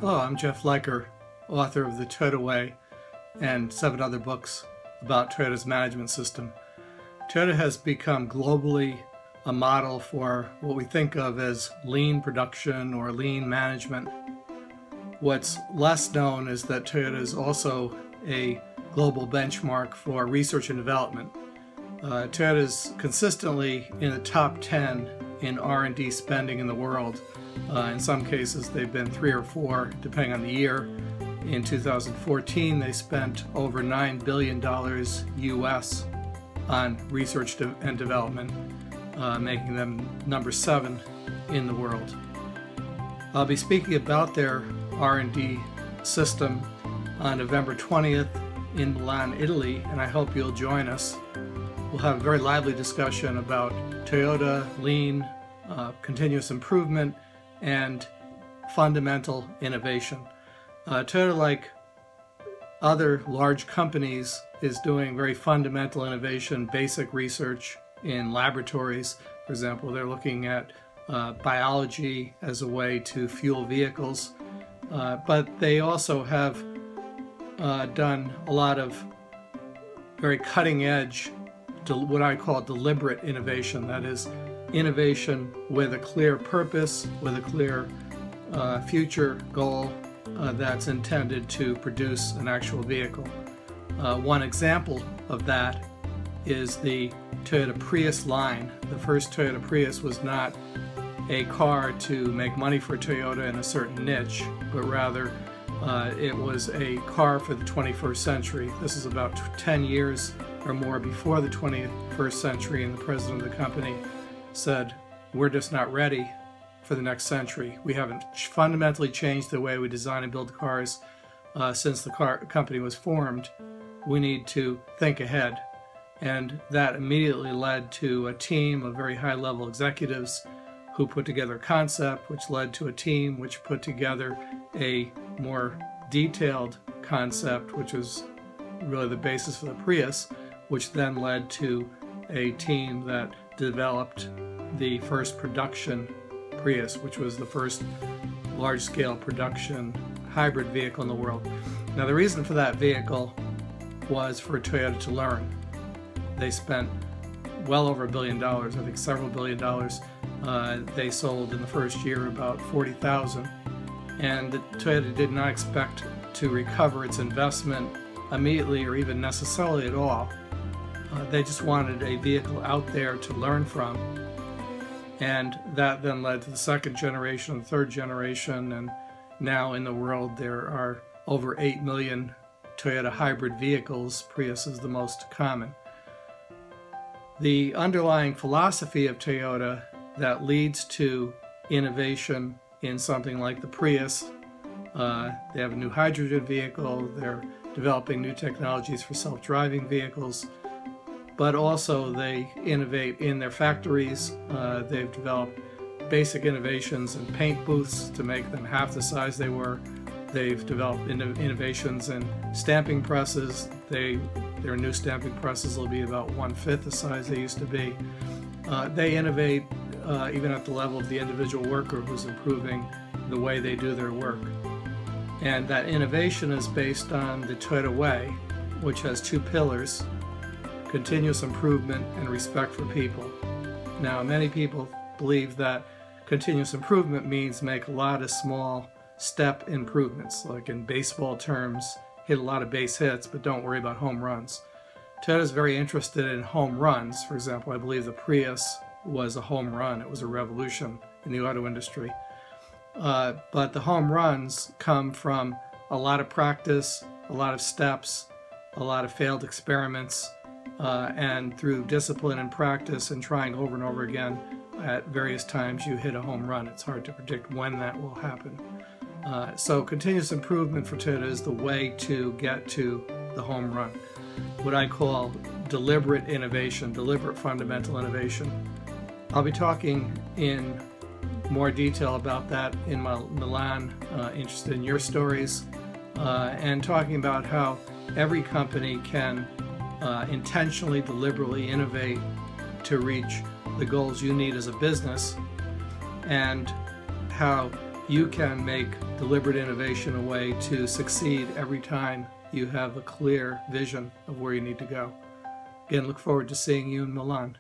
Hello, I'm Jeff Leiker, author of The Toyota Way and 7 other books about Toyota's management system. Toyota has become globally a model for what we think of as lean production or lean management. What's less known is that Toyota is also a global benchmark for research and development. Toyota is consistently in the top 10 in R&D spending in the world. In some cases, they've been 3 or 4, depending on the year. In 2014, they spent over $9 billion US on research and development, making them number 7 in the world. I'll be speaking about their R&D system on November 20th in Milan, Italy, and I hope you'll join us. We'll have a very lively discussion about Toyota, lean, continuous improvement, and fundamental innovation. Toyota, like other large companies, is doing very fundamental innovation, basic research in laboratories. For example, they're looking at biology as a way to fuel vehicles, but they also have done a lot of very cutting-edge, what I call deliberate innovation. That is, innovation with a clear purpose, with a clear future goal that's intended to produce an actual vehicle. One example of that is the Toyota Prius line. The first Toyota Prius was not a car to make money for Toyota in a certain niche, but rather it was a car for the 21st century. This is about 10 years or more before the 21st century, and the president of the company said, "We're just not ready for the next century. We haven't fundamentally changed the way we design and build cars since the company was formed. We need to think ahead." And that immediately led to a team of very high-level executives who put together a concept, which led to a team which put together a more detailed concept, which was really the basis for the Prius, which then led to a team that developed the first production Prius, which was the first large-scale production hybrid vehicle in the world. Now, the reason for that vehicle was for Toyota to learn. They spent well over $1 billion, I think several $billion. They sold in the first year about 40,000, and Toyota did not expect to recover its investment immediately or even necessarily at all. They just wanted a vehicle out there to learn from, and that then led to the second generation and third generation, and now in the world there are over 8 million Toyota hybrid vehicles. Prius is the most common. The underlying philosophy of Toyota that leads to innovation in something like the Prius, they have a new hydrogen vehicle, they're developing new technologies for self-driving vehicles, but also they innovate in their factories. They've developed basic innovations in paint booths to make them half the size they were. They've developed innovations in stamping presses. Their new stamping presses will be about 1/5 the size they used to be. They innovate even at the level of the individual worker who's improving the way they do their work. And that innovation is based on the Toyota Way, which has 2 pillars: continuous improvement and respect for people. Now, many people believe that continuous improvement means make a lot of small step improvements, like in baseball terms, hit a lot of base hits, but don't worry about home runs. Toyota is very interested in home runs. For example, I believe the Prius was a home run. It was a revolution in the auto industry. But the home runs come from a lot of practice, a lot of steps, a lot of failed experiments, and through discipline and practice and trying over and over again at various times you hit a home run. It's hard to predict when that will happen. So continuous improvement for Toyota is the way to get to the home run. What I call deliberate innovation, deliberate fundamental innovation. I'll be talking in more detail about that in Milan, interested in your stories, and talking about how every company can intentionally, deliberately innovate to reach the goals you need as a business, and how you can make deliberate innovation a way to succeed every time you have a clear vision of where you need to go. Again, look forward to seeing you in Milan.